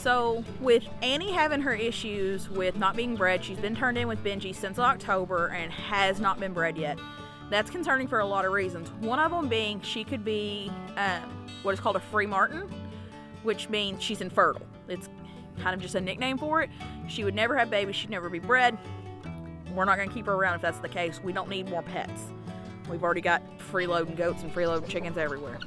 So with Annie having her issues with not being bred, she's been turned in with Benji since October and has not been bred yet. That's concerning for a lot of reasons. One of them being she could be what is called a free martin, which means she's infertile. It's kind of just a nickname for it. She would never have babies, she'd never be bred. We're not going to keep her around if that's the case. We don't need more pets. We've already got freeloading goats and freeloading chickens everywhere.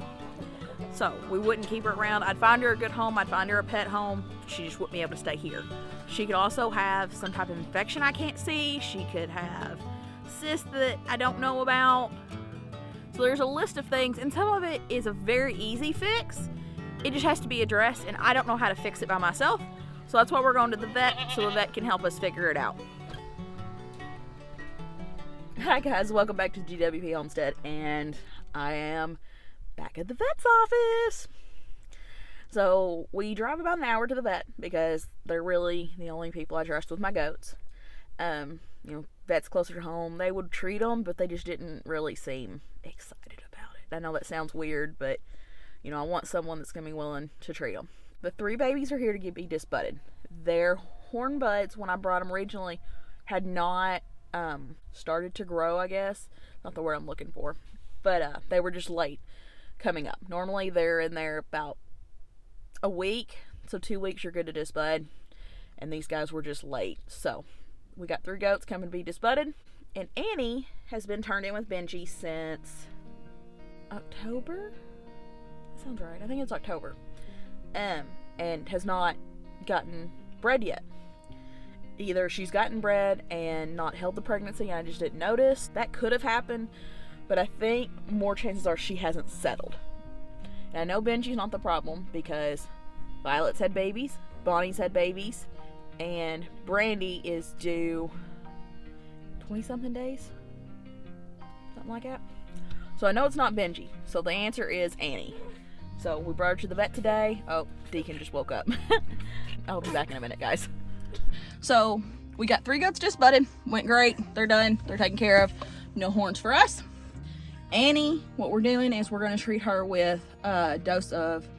So we wouldn't keep her around. I'd find her a good home. I'd find her a pet home. She just wouldn't be able to stay here. She could also have some type of infection I can't see. She could have cysts that I don't know about. So there's a list of things, and some of it is a very easy fix. It just has to be addressed, and I don't know how to fix it by myself. So that's why we're going to the vet, so the vet can help us figure it out. Hi guys, welcome back to GWP Homestead, and I am back at the vet's office. So we drive about an hour to the vet because they're really the only people I trust with my goats. Vet's closer to home. They would treat them, but they just didn't really seem excited about it. I know that sounds weird, but I want someone that's going to be willing to treat them. The 3 babies are here to be disbudded. Their horn buds, when I brought them originally, had not started to grow, I guess. Not the word I'm looking for. But they were just late coming up. Normally they're in there about a week. So 2 weeks you're good to disbud. And these guys were just late. So we got 3 goats coming to be disbudded. And Annie has been turned in with Benji since October? That sounds right. I think it's October. And has not gotten bred yet. Either she's gotten bred and not held the pregnancy and I just didn't notice. That could have happened, but I think more chances are she hasn't settled. And I know Benji's not the problem because Violet's had babies, Bonnie's had babies, and Brandy is due 20-something days? Something like that. So I know it's not Benji. So the answer is Annie. So we brought her to the vet today. Oh, Deacon just woke up. I'll be back in a minute, guys. So we got 3 goats disbudded. Went great. They're done. They're taken care of. No horns for us. Annie, what we're doing is we're going to treat her with a dose of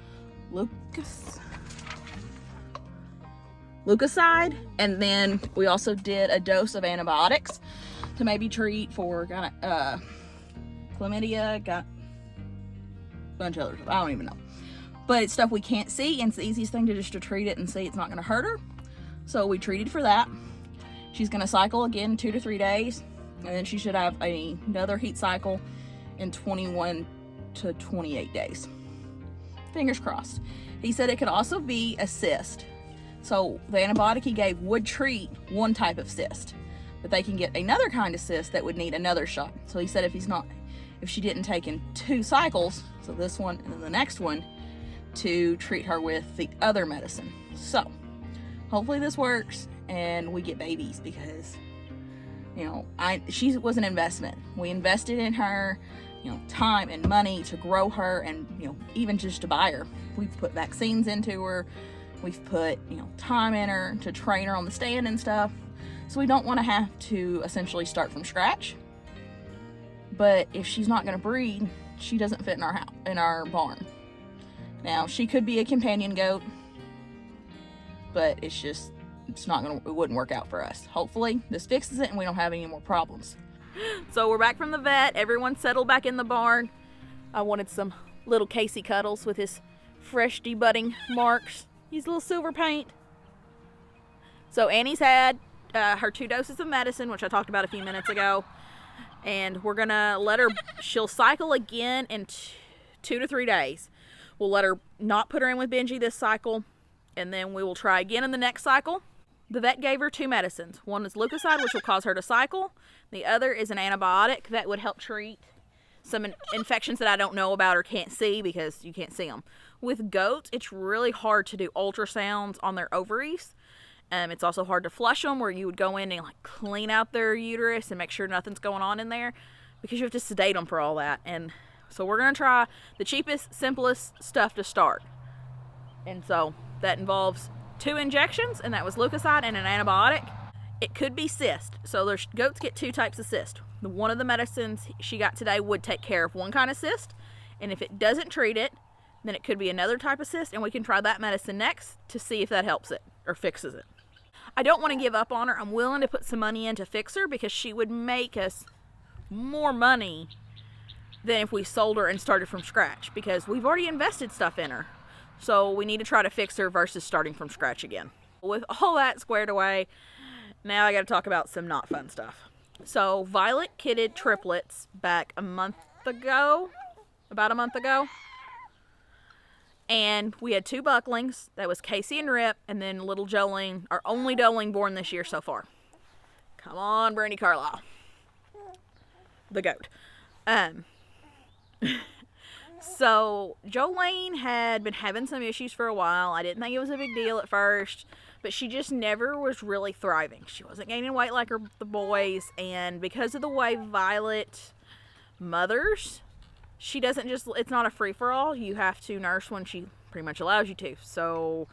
leukocyte, and then we also did a dose of antibiotics to maybe treat for chlamydia, got a bunch of other stuff. I don't even know. But it's stuff we can't see, and it's the easiest thing to treat it and see it's not going to hurt her. So we treated for that. She's going to cycle again 2 to 3 days, and then she should have another heat cycle in 21 to 28 days. Fingers crossed. He said it could also be a cyst. So the antibiotic he gave would treat one type of cyst, but they can get another kind of cyst that would need another shot. So he said if she didn't take in 2 cycles, so this one and then the next one, to treat her with the other medicine. So hopefully this works and we get babies because, she was an investment. We invested in her, time and money to grow her and, even just to buy her. We've put vaccines into her. We've put, time in her to train her on the stand and stuff. So we don't want to have to essentially start from scratch. But if she's not going to breed, she doesn't fit in our house, in our barn. Now, she could be a companion goat, but it wouldn't work out for us. Hopefully this fixes it and we don't have any more problems. So we're back from the vet. Everyone's settled back in the barn. I wanted some little Kayce cuddles with his fresh debudding marks. He's a little silver paint. So Annie's had her 2 doses of medicine, which I talked about a few minutes ago. And we're gonna she'll cycle again in 2 to 3 days. We'll let her not put her in with Benji this cycle, and then we will try again in the next cycle. The vet gave her 2 medicines. One is leukocyte, which will cause her to cycle. The other is an antibiotic that would help treat some infections that I don't know about or can't see because you can't see them. With goats, it's really hard to do ultrasounds on their ovaries. It's also hard to flush them, where you would go in and clean out their uterus and make sure nothing's going on in there, because you have to sedate them for all that. And so we're going to try the cheapest, simplest stuff to start. And so that involves 2 injections, and that was leukocyte and an antibiotic. It could be cyst. So goats get 2 types of cyst. One of the medicines she got today would take care of one kind of cyst, and if it doesn't treat it, then it could be another type of cyst, and we can try that medicine next to see if that helps it or fixes it. I don't want to give up on her. I'm willing to put some money in to fix her because she would make us more money than if we sold her and started from scratch, because we've already invested stuff in her. So we need to try to fix her versus starting from scratch again. With all that squared away, now I got to talk about some not fun stuff. So Violet kitted triplets back about a month ago. And we had 2 bucklings. That was Kayce and Rip, and then little Jolene, our only doeling born this year so far. Come on, Brandy Carlisle. The goat. So Jolene had been having some issues for a while. I didn't think it was a big deal at first, but she just never was really thriving. She wasn't gaining weight like the boys, and because of the way Violet mothers, she doesn't just, it's not a free-for-all. You have to nurse when she pretty much allows you to. So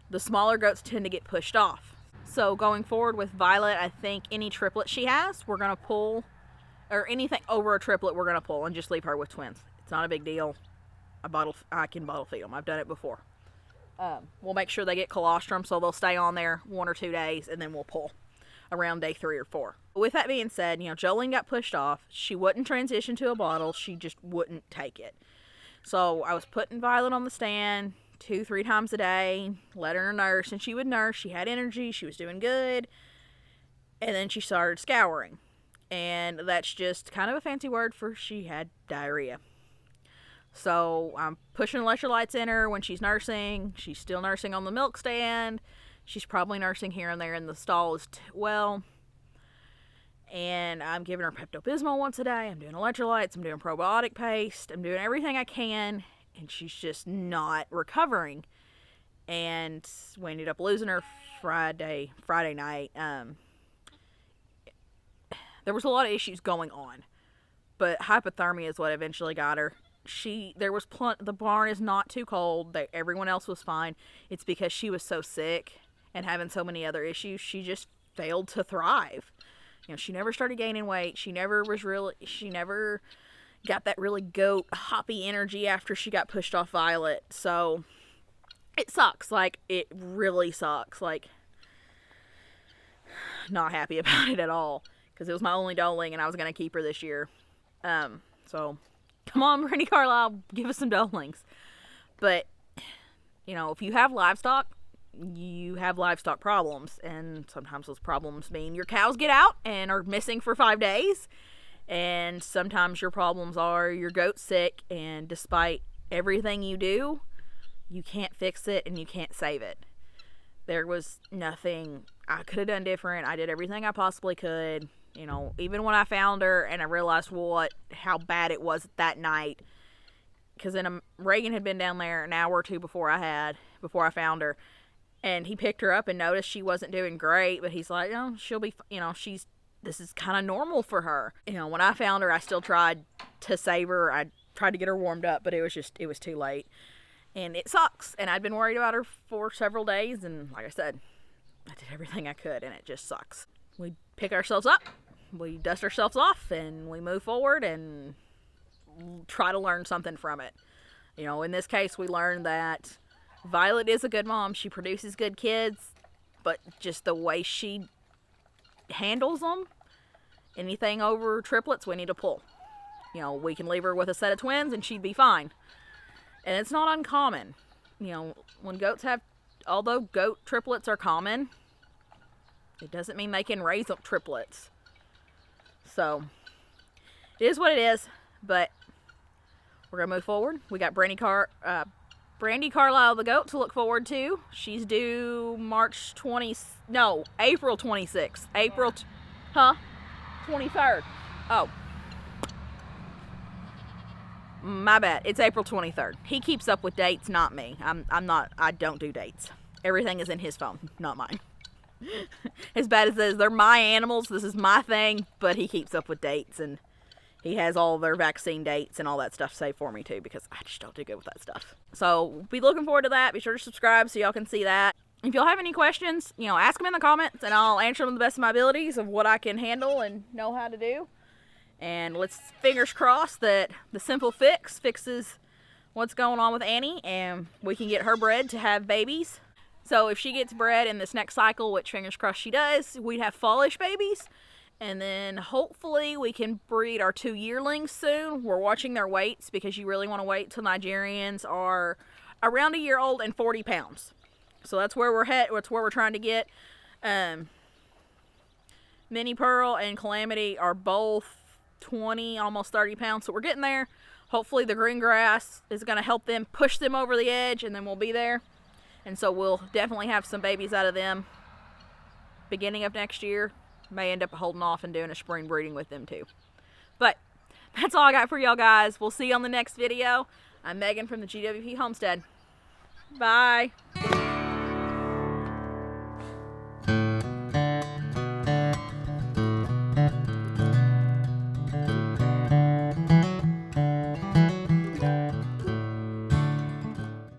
the smaller goats tend to get pushed off. So going forward with Violet, I think any triplet she has, we're going to pull, or anything over a triplet, we're going to pull and just leave her with twins. It's not a big deal. I can bottle feed them. I've done it before. We'll make sure they get colostrum, so they'll stay on there 1 or 2 days, and then we'll pull around day 3 or 4. With that being said, Jolene got pushed off. She wouldn't transition to a bottle. She just wouldn't take it. So I was putting Violet on the stand 2-3 times a day, letting her nurse, and she would nurse. She had energy. She was doing good. And then she started scouring. And that's just kind of a fancy word for she had diarrhea. So I'm pushing electrolytes in her when she's nursing. She's still nursing on the milk stand. She's probably nursing here and there in the stall as well. And I'm giving her Pepto-Bismol once a day. I'm doing electrolytes. I'm doing probiotic paste. I'm doing everything I can. And she's just not recovering. And we ended up losing her Friday night. There was a lot of issues going on. But hypothermia is what eventually got her. The barn is not too cold. Everyone else was fine. It's because she was so sick and having so many other issues, she just failed to thrive. She never started gaining weight. She never got that really goat hoppy energy after she got pushed off Violet. So it sucks. It really sucks. Not happy about it at all, because it was my only doeling and I was going to keep her this year. So come on, Brandy Carlisle, give us some doelings. But, if you have livestock, you have livestock problems. And sometimes those problems mean your cows get out and are missing for 5 days. And sometimes your problems are your goat's sick, and despite everything you do, you can't fix it and you can't save it. There was nothing I could have done different. I did everything I possibly could. Even when I found her and I realized how bad it was that night, because then Reagan had been down there an hour or 2 before I found her, and he picked her up and noticed she wasn't doing great, but he's like, she'll be, this is kind of normal for her. When I found her, I still tried to save her. I tried to get her warmed up, but it was too late, and it sucks. And I'd been worried about her for several days, and like I said, I did everything I could, and it just sucks. We pick ourselves up, we dust ourselves off, and we move forward and try to learn something from it. In this case, we learned that Violet is a good mom. She produces good kids, but just the way she handles them, anything over triplets, we need to pull. We can leave her with a set of twins and she'd be fine. And it's not uncommon. When although goat triplets are common, it doesn't mean they can raise up triplets. So, it is what it is, but we're going to move forward. We got Brandy Carlisle the goat to look forward to. She's due April 26th. 23rd. Oh. My bad. It's April 23rd. He keeps up with dates, not me. I don't do dates. Everything is in his phone, not mine. As bad as this, they're my animals. This is my thing, but he keeps up with dates, and he has all their vaccine dates and all that stuff saved for me too, because I just don't do good with that stuff. So be looking forward to that. Be sure to subscribe so y'all can see that. If y'all have any questions, ask them in the comments, and I'll answer them to the best of my abilities of what I can handle and know how to do. And let's fingers crossed that the simple fix fixes what's going on with Annie, and we can get her bred to have babies. So if she gets bred in this next cycle, which fingers crossed she does, we'd have fallish babies. And then hopefully we can breed our 2 yearlings soon. We're watching their weights because you really want to wait till Nigerians are around a year old and 40 pounds. So that's where we're headed. That's where we're trying to get. Mini Pearl and Calamity are both 20, almost 30 pounds. So we're getting there. Hopefully the green grass is going to help them push them over the edge, and then we'll be there. And so we'll definitely have some babies out of them beginning of next year. May end up holding off and doing a spring breeding with them too. But that's all I got for y'all guys. We'll see you on the next video. I'm Megan from the GWP Homestead. Bye.